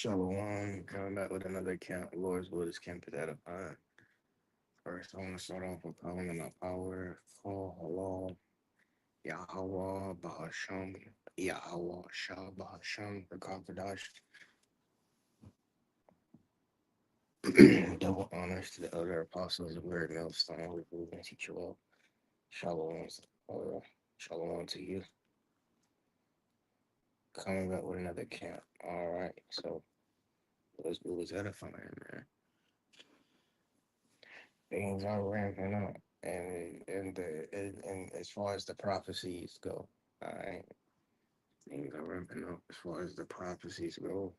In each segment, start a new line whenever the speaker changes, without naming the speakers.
Shalom, coming back with another camp. Lord's will is camp is edifying. First, I want to start off with calling in my power. Call halal, Yahweh, Bahasham, Yahweh, Shah, Bahasham, the Kakodash. Double honors to the elder apostles of Word Millstone, we believe and teach you all. Shalom, uh, shalom to you. Coming back with another camp. All right, so Lord's will is edifying, man. Things are ramping up, and as far as the prophecies go, all right, things are ramping up as far as the prophecies go.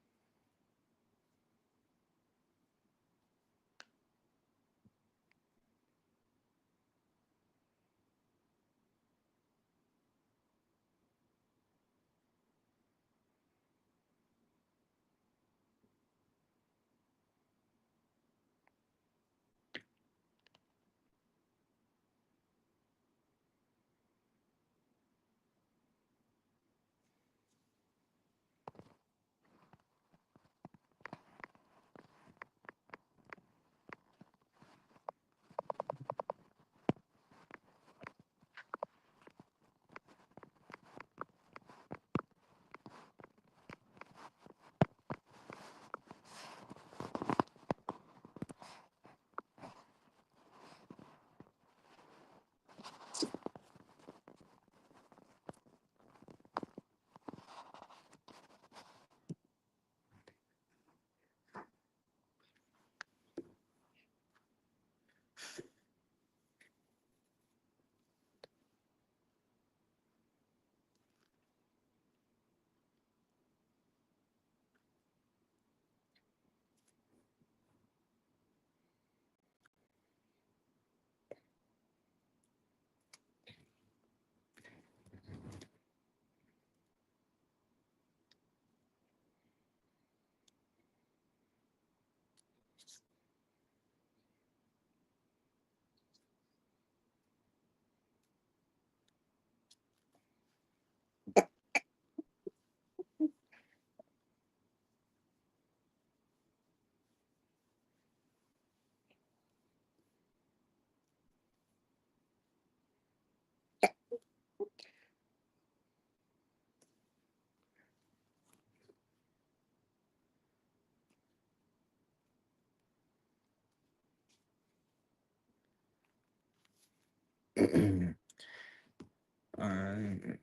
All right.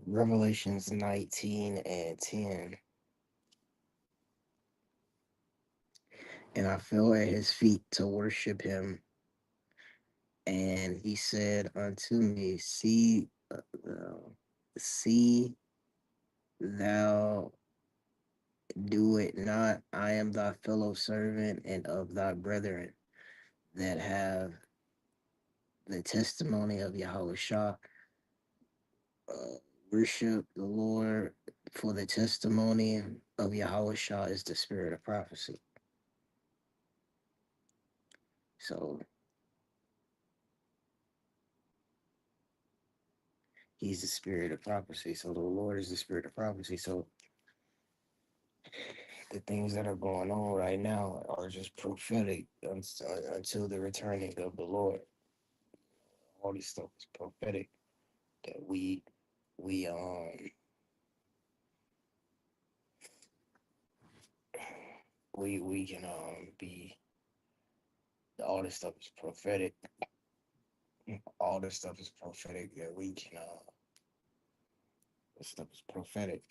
Revelations 19 and 10. And I fell at his feet to worship him. And he said unto me, see thou do it not. I am thy fellow servant and of thy brethren that have the testimony of Yahweh Shah. Uh, worship the Lord, for the testimony of Yahweh Shah is the spirit of prophecy. So he's the spirit of prophecy. So the Lord is the spirit of prophecy. So the things that are going on right now are just prophetic until the returning of the Lord. All this stuff is prophetic that we we can be all this stuff is prophetic. All this stuff is prophetic that we can this stuff is prophetic.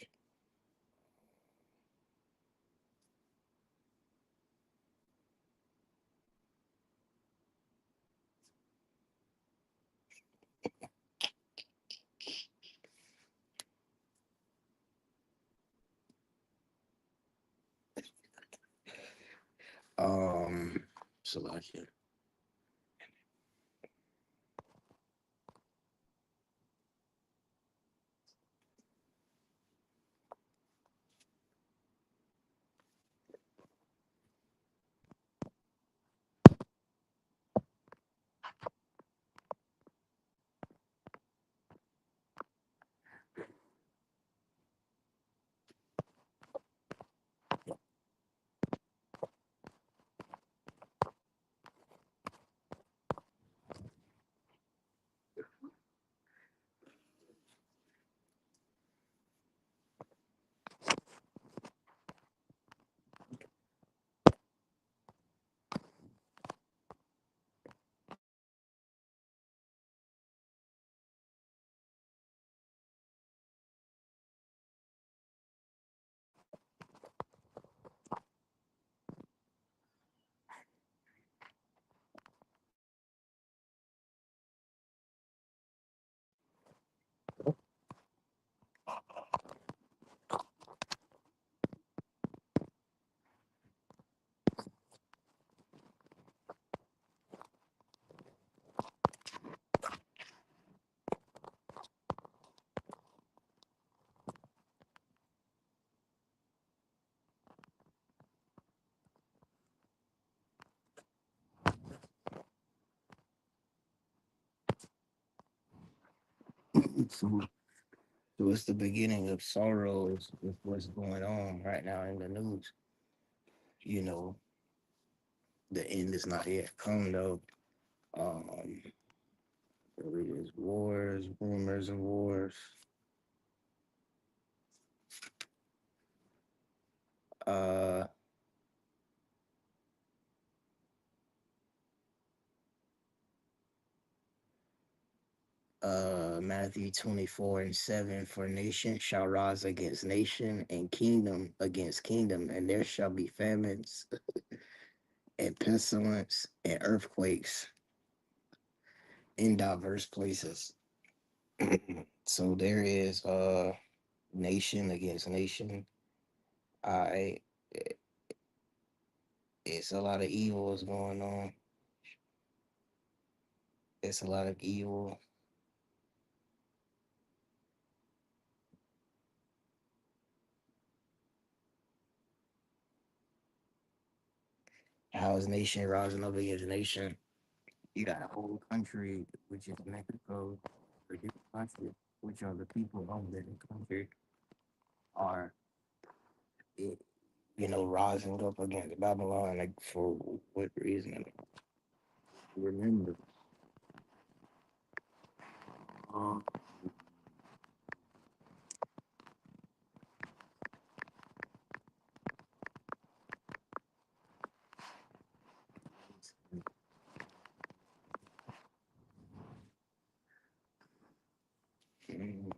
Um so like yeah. So, so it's the beginning of sorrows with what's going on right now in the news. You know, the end is not yet come though. Um, there is wars, rumors of wars. Uh, Matthew 24:7, for nation shall rise against nation and kingdom against kingdom, and there shall be famines and pestilence and earthquakes in diverse places. So there is nation against nation. I It's a lot of evils going on. It's a lot of evil. How is nation rising up against nation? You got a whole country, which is Mexico, or different country, which are the people of the country, are eh, rising up against Babylon. Like for what reason? Remember, um, mm,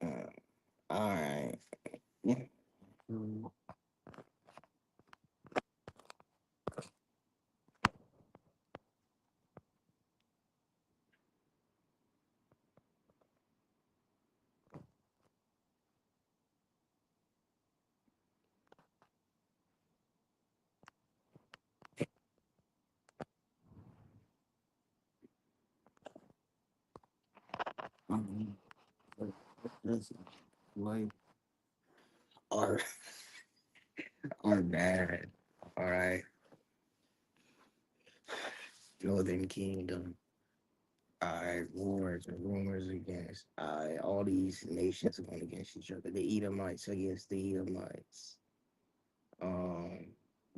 uh, all right. Yeah. Mm, um, that's like are are bad. All right, Northern Kingdom. Wars and rumors against all these nations going against each other. The Edomites against the Edomites. Um,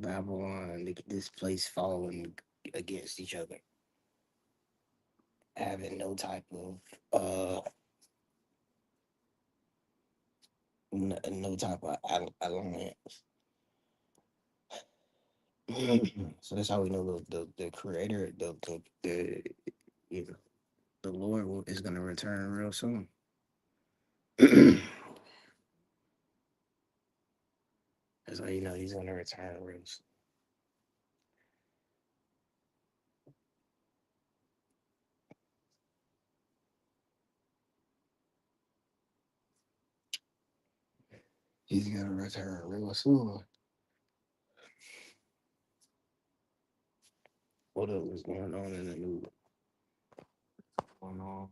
Babylon, this place falling against each other, having no type of no type of alliance. So that's how we know the creator, the you know the is gonna return real soon. That's how you know he's gonna return real soon. He's gonna return real soon. What else is going on in the news? Going on?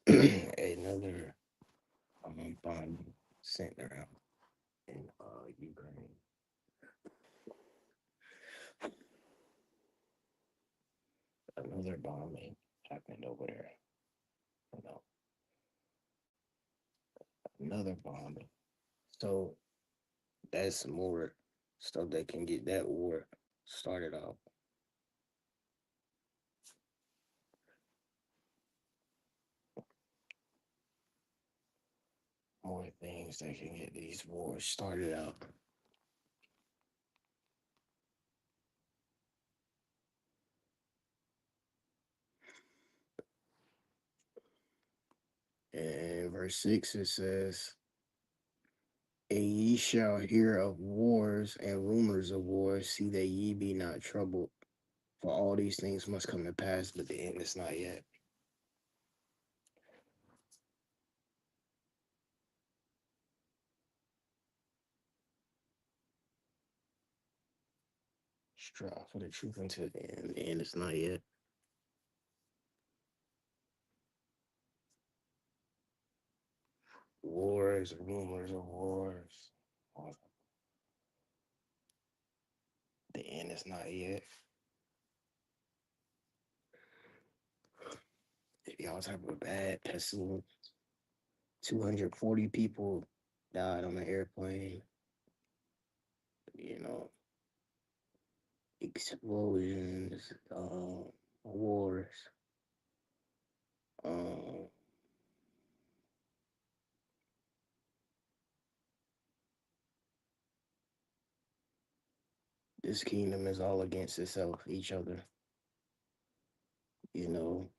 Another bomb sent around in Ukraine. Another bombing happened over there. You know, another bombing. So that's more stuff that can get that war started off. More things that can get these wars started out. And verse 6 it says, and ye shall hear of wars and rumors of wars, see that ye be not troubled. For all these things must come to pass, but the end is not yet. Strive for the truth until the end. The end is not yet. Wars, rumors of wars. The end is not yet. Y'all type of bad pestilence. 240 people died on the airplane. You know, explosions, wars. Um, this kingdom is all against itself, each other. You know,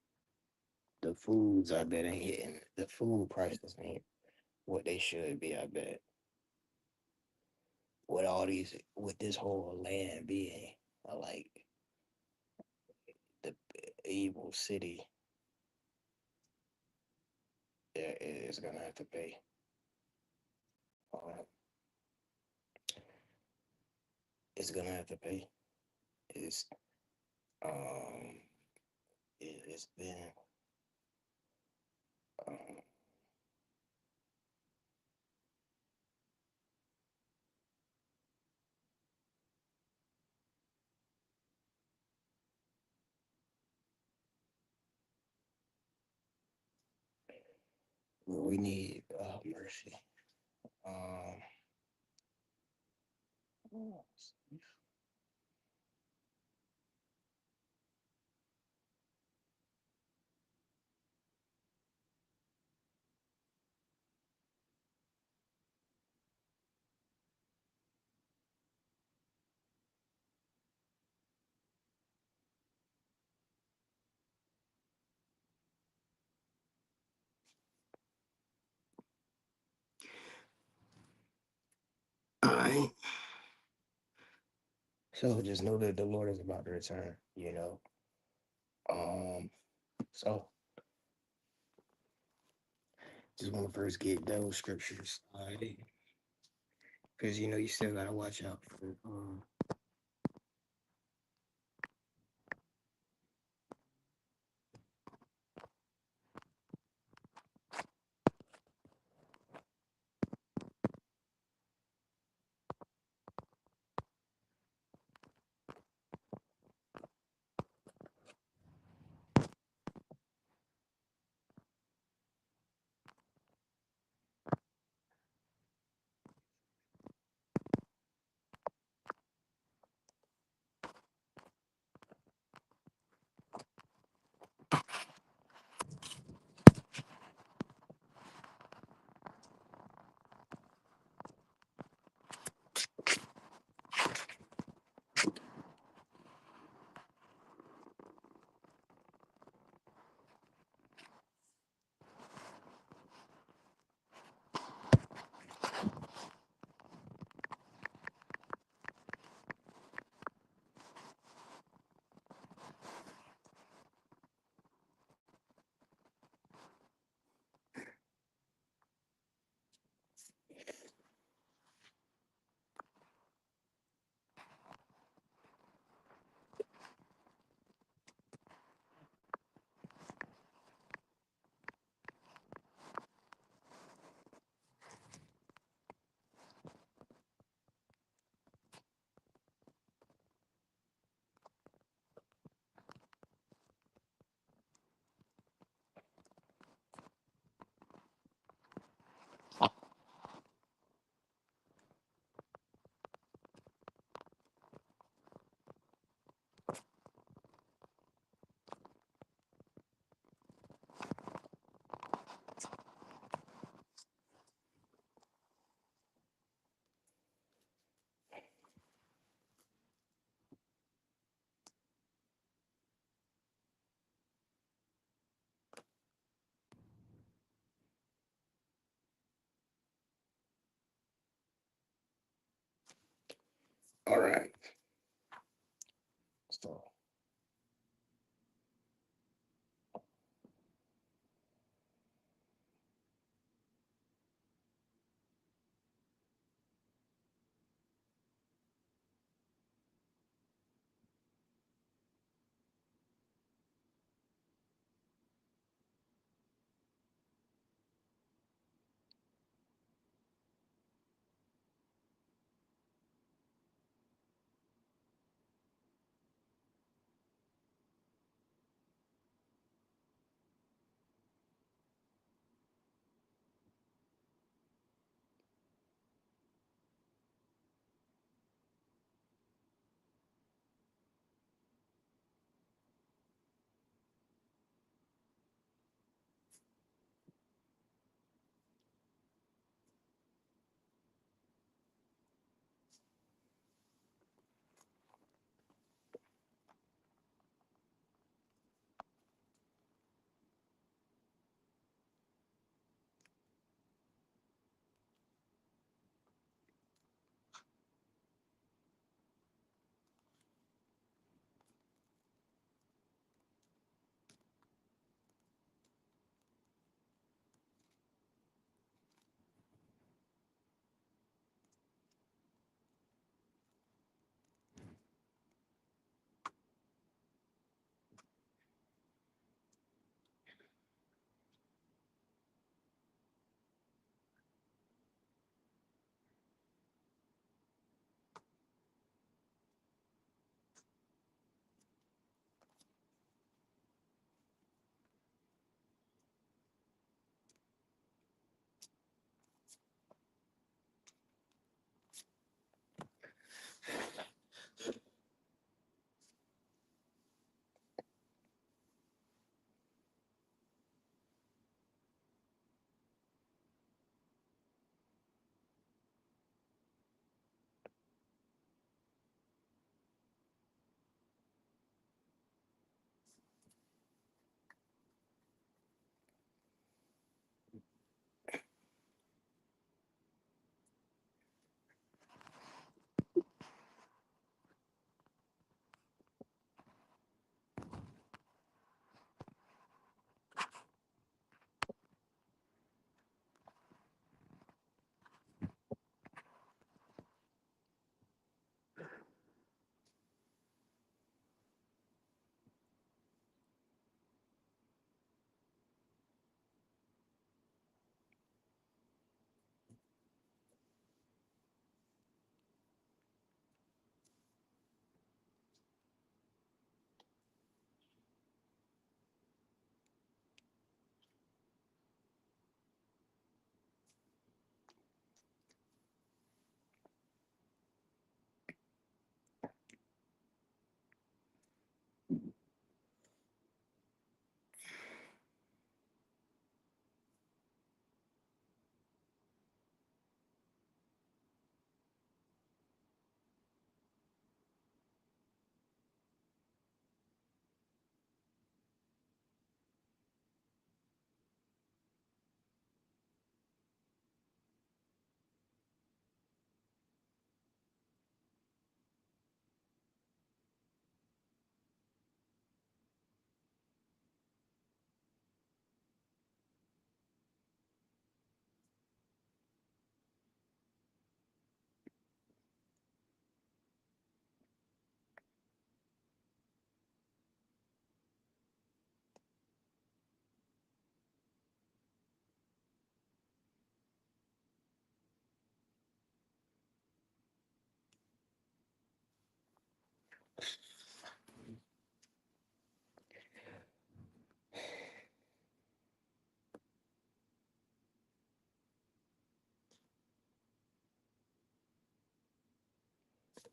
the foods I bet ain't hitting. The food prices ain't what they should be. I bet with all these, with this whole land being like the evil city, there is gonna have to pay. Um, it's gonna have to pay. It's um, it's been um, we need mercy. Um, all right. So just know that the Lord is about to return. You know. So just want to first get those scriptures, all right? Because you know you still gotta watch out for. All right. So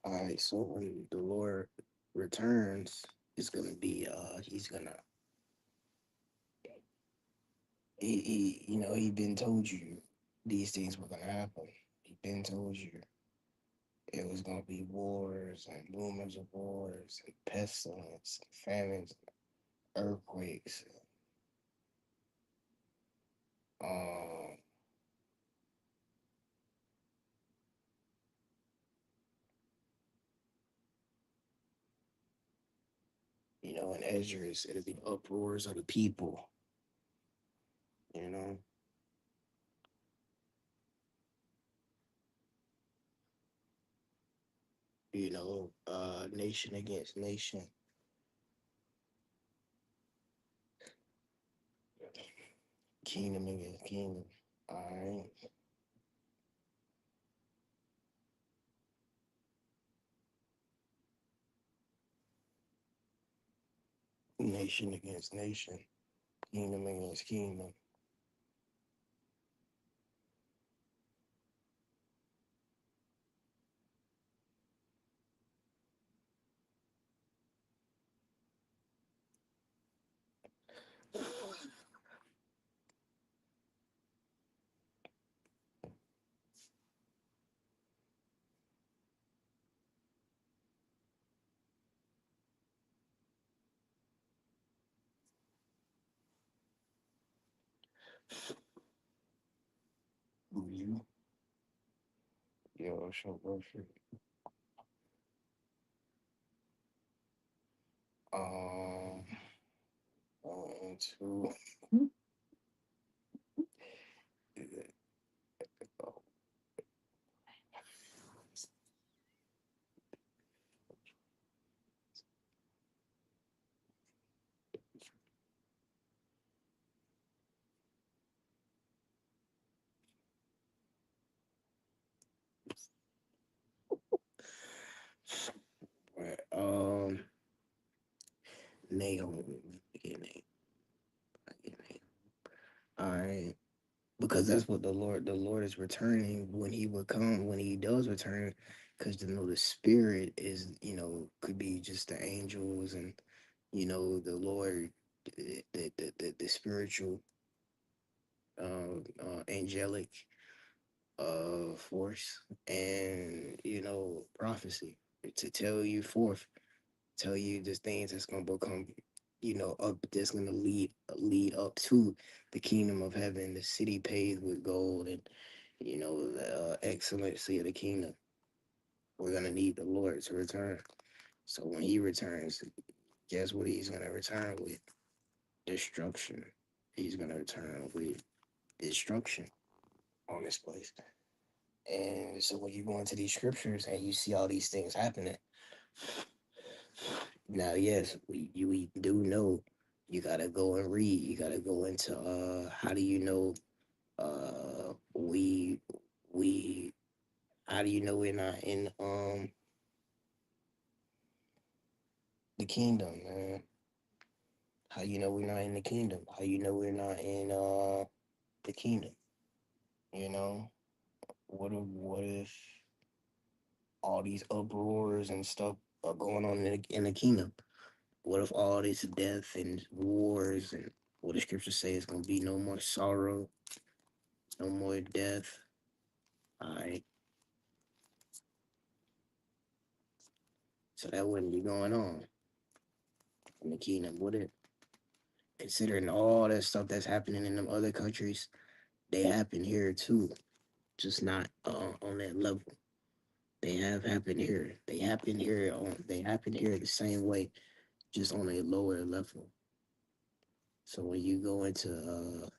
all right, so when the Lord returns, it's gonna be he's gonna he been told you these things were gonna happen. He been told you it was gonna be wars and rumors of wars and pestilence and famines, earthquakes, um In Esdras, it'll be uproars of the people, you know, nation against nation, kingdom against kingdom. All right, nation against nation, kingdom against kingdom. You, yo, show worship. Um, into right, Nahum. Get name. Get name. All right. Because that's what the Lord is returning when he would come, when he does return, because the spirit is, could be just the angels and the Lord, the spiritual angelic force, and prophecy to tell you forth, tell you the things that's gonna become, up, that's gonna lead up to the kingdom of heaven, the city paved with gold, and the excellency of the kingdom. We're gonna need the Lord to return. So when he returns, guess what he's gonna return with? Destruction. He's gonna return with destruction on this place. And so when you go into these scriptures and you see all these things happening, now yes, we do know you gotta go and read. You gotta go into how do you know we how do you know we're not in the kingdom, man? How you know we're not in the kingdom? How you know we're not in the kingdom? You know? What if all these uproars and stuff are going on in the kingdom? What if all this death and wars and what the scriptures say is gonna be no more sorrow, no more death? All right, so that wouldn't be going on in the kingdom, would it? Considering all that stuff that's happening in them other countries, they happen here too, just not on that level. They have happened here. They happen here the same way, just on a lower level. So when you go into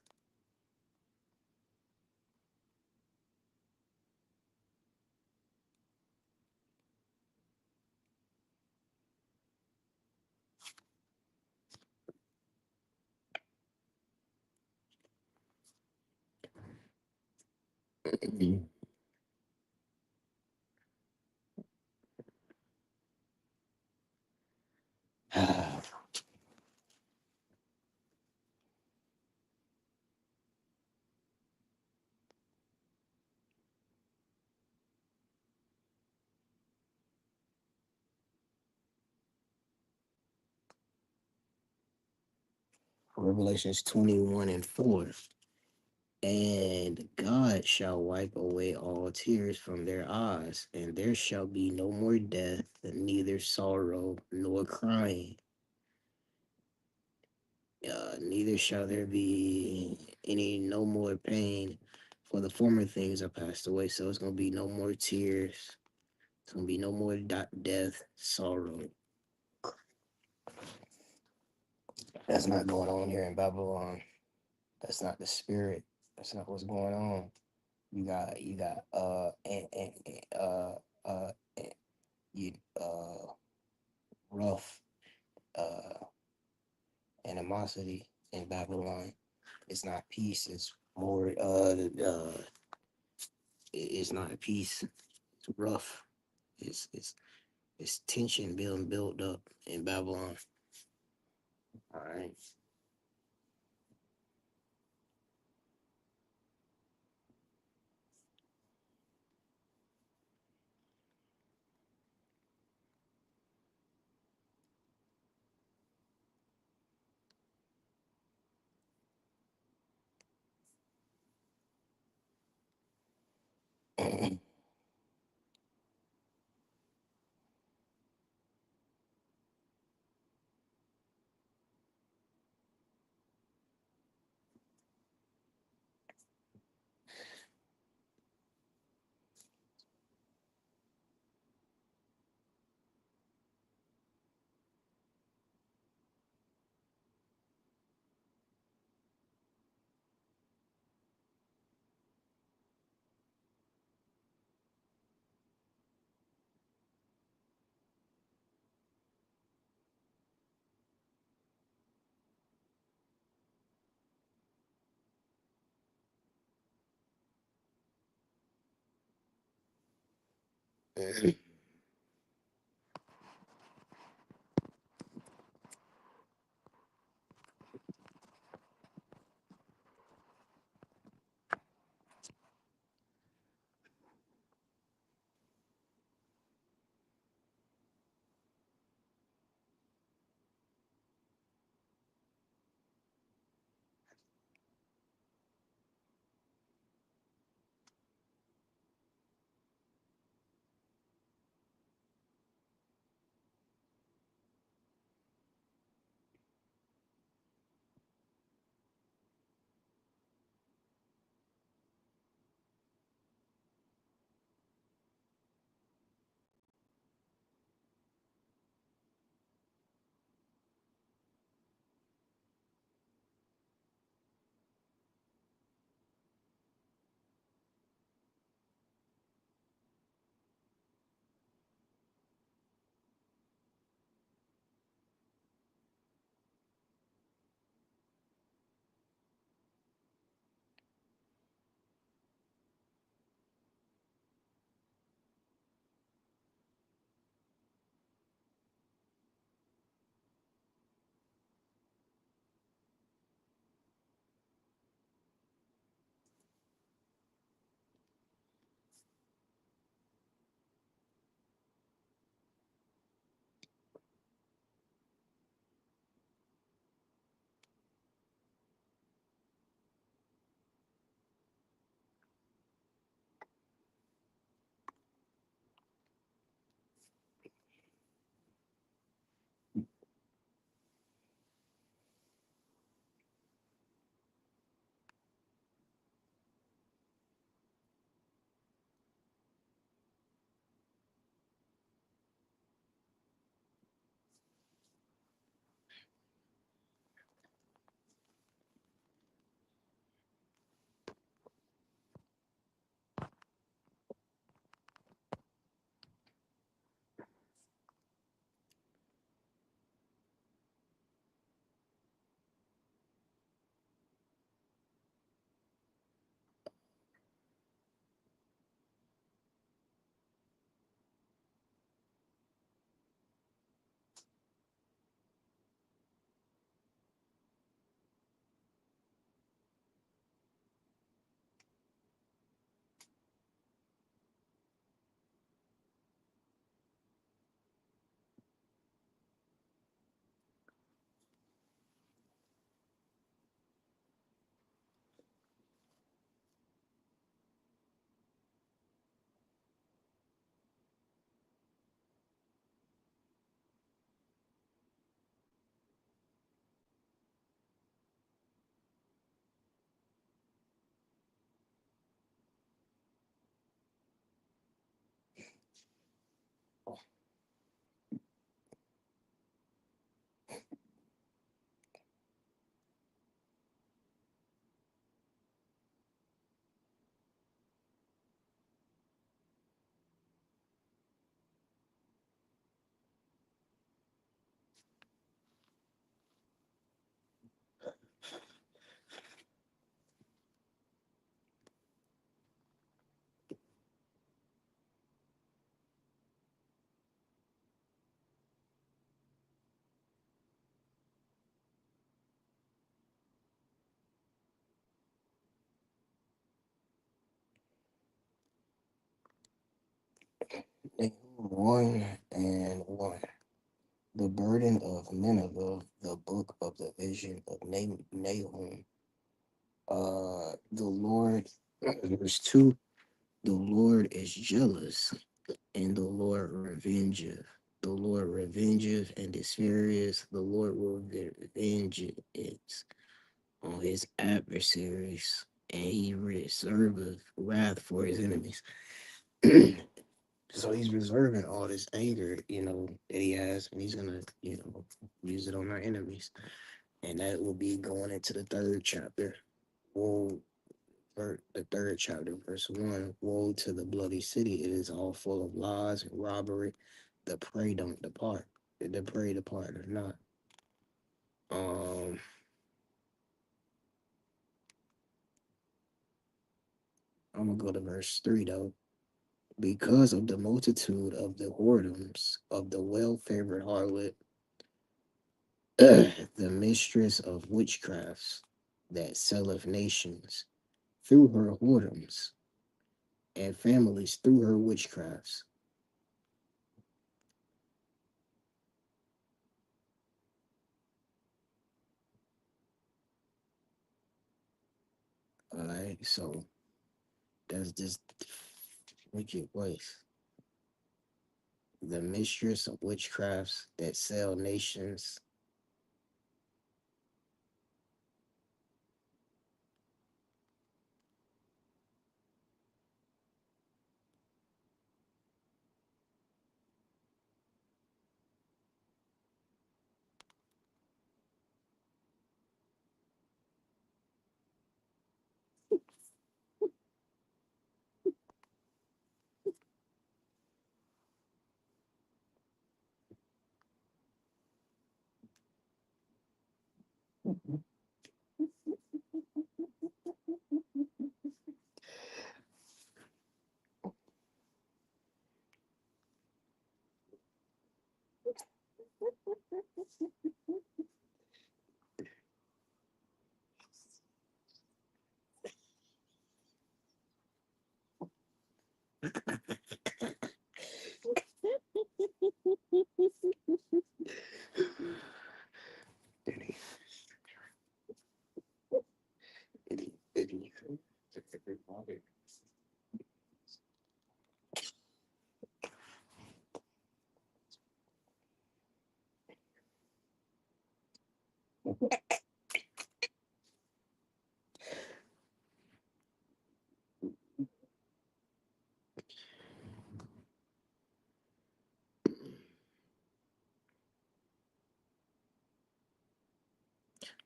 Revelations 21:4, and God shall wipe away all tears from their eyes, and there shall be no more death, neither sorrow nor crying. Neither shall there be any no more pain, for the former things are passed away. So it's gonna be no more tears. It's gonna be no more death, sorrow. That's not going on here in Babylon. That's not the spirit. That's not what's going on. You got uh and you rough uh animosity in Babylon. It's not peace. It's more it's not peace. It's rough. It's tension being built up in Babylon. All right. 1:1. The burden of Nineveh, the book of the vision of Nahum. The Lord, verse 2, the Lord is jealous, and the Lord revengeth. The Lord revengeth and is furious. The Lord will revenge it on his adversaries, and he reserveth wrath for his enemies. So he's reserving all this anger, that he has, and he's gonna, use it on our enemies. And that will be going into the third chapter. Woe, the third chapter, verse 1. Woe to the bloody city! It is all full of lies and robbery. The prey don't depart. Did the prey depart or not? Um, I'm gonna go to verse 3 though. Because of the multitude of the whoredoms of the well favored harlot, the mistress of witchcrafts that selleth nations through her whoredoms, and families through her witchcrafts. All right, so that's this wicked place. The mistress of witchcrafts that sell nations.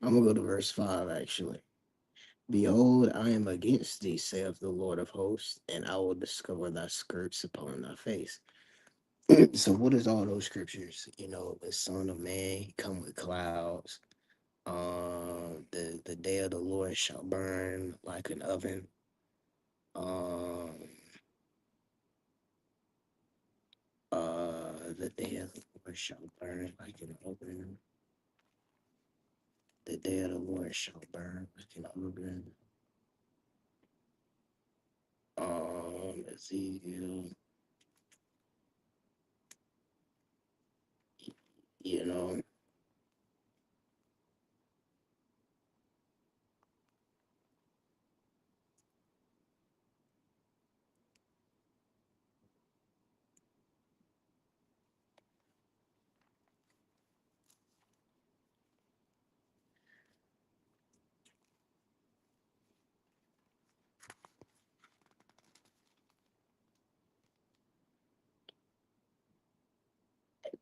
I'm gonna go to verse 5 actually. Behold, I am against thee, saith the Lord of hosts, and I will discover thy skirts upon thy face. So, what is all those scriptures? The Son of Man come with clouds. The day of the Lord shall burn like an oven. Um, the day of the Lord shall burn like an oven. The day of the Lord shall burn like an oven. Ezekiel, you know,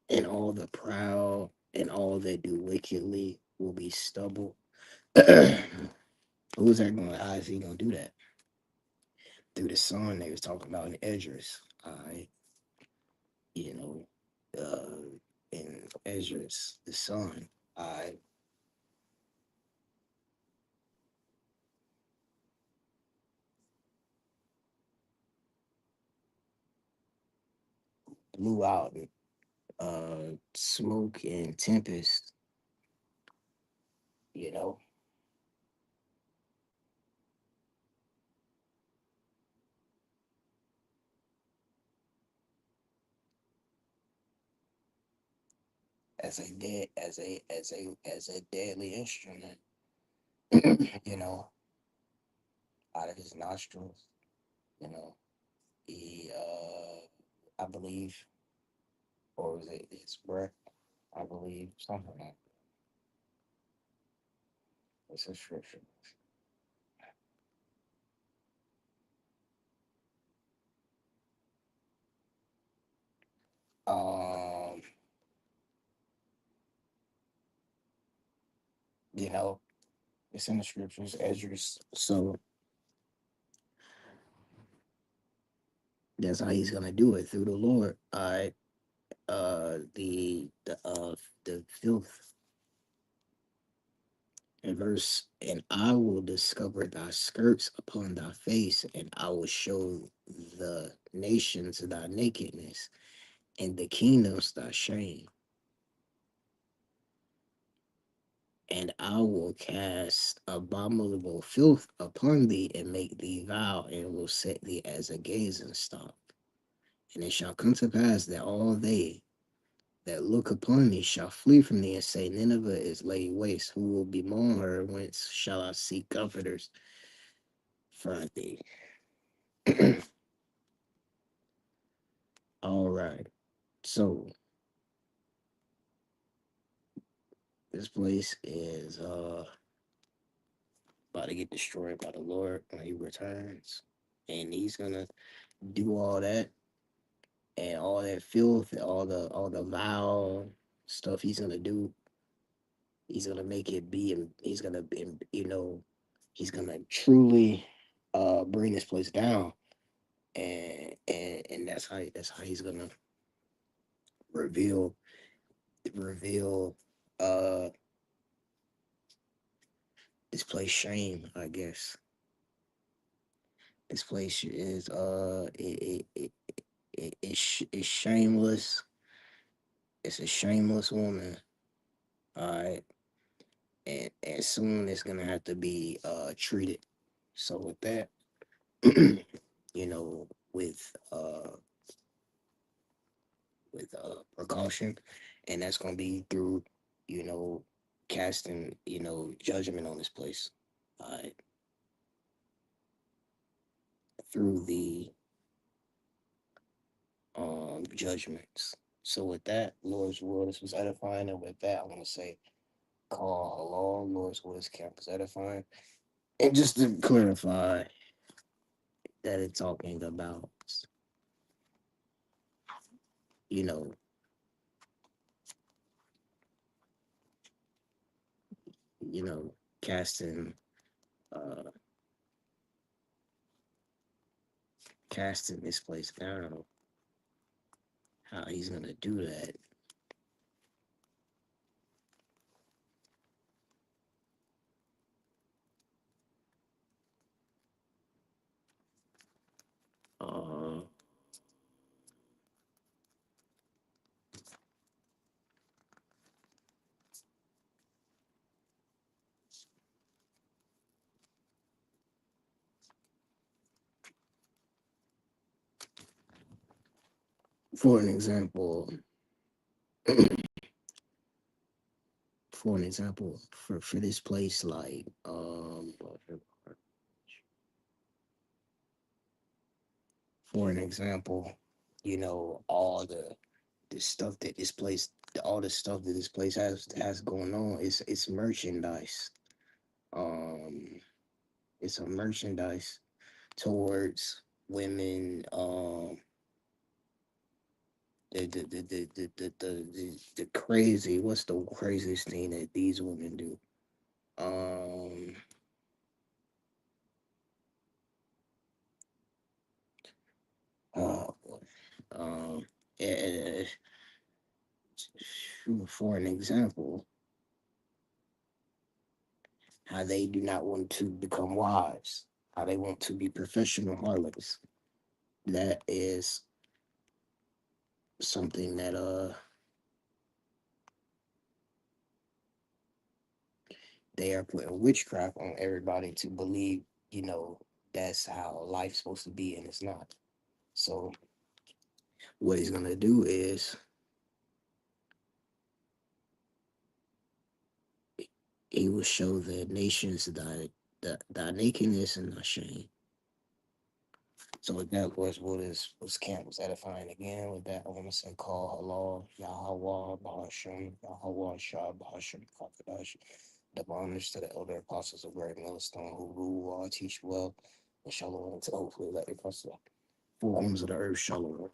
and all the proud and all that do wickedly will be stubble. Who's that going? How is he gonna do that? Through the son they was talking about in Esdras. I, you know, in Esdras, the son. I blew out smoke and tempest. You know, as a deadly instrument, you know, out of his nostrils, you know. He I believe, or was it his breath? I believe something like that. It's a scripture. Um, you know, it's in the scriptures, Esdras. So that's how he's gonna do it through the Lord. I the filth in verse, and I will discover thy skirts upon thy face, and I will show the nations thy nakedness, and the kingdoms thy shame. And I will cast abominable filth upon thee, and make thee vile, and will set thee as a gazing stock. And it shall come to pass that all they that look upon thee shall flee from thee, and say, Nineveh is laid waste. Who will bemoan her? Whence shall I seek comforters for thee? All right. So this place is about to get destroyed by the Lord when he returns. And he's gonna do all that, and all that filth, all the vile stuff he's gonna do. He's gonna make it be, and he's gonna be, he's gonna truly bring this place down. And that's how he's gonna reveal reveal uh this place shame, I guess. This place is it's shameless. It's a shameless woman. All right. And soon it's gonna have to be treated. So with that, you know, with precaution, and that's gonna be through, you know, casting, judgment on this place. All right. Through the judgments. So with that, Lord's will, this was edifying, and with that, I want to say, call along Lord's will, this camp is edifying. And just to clarify that it's talking about, you know, you know, casting uh casting this place down, how he's gonna do that. Uh for an example, for this place, like for an example, all the stuff that this place all the stuff that this place has going on, it's merchandise. Um it's a merchandise towards women. The crazy, what's the craziest thing that these women do? Um oh boy. Um eh, for an example, how they do not want to become wives, how they want to be professional harlots. That is something that they are putting witchcraft on everybody to believe, that's how life's supposed to be, and it's not. So what he's gonna do is He will show the nations thy nakedness and thy shame. So with that was camp was edifying again. With that, I want to say call hello, Yahweh, Bahasham, Yahweh, Shah, Bahasham, Kakadash. The honors to the elder apostles of Great Millstone who rule well, teach well, and shalom to hopefully let your four corners of the earth shalom.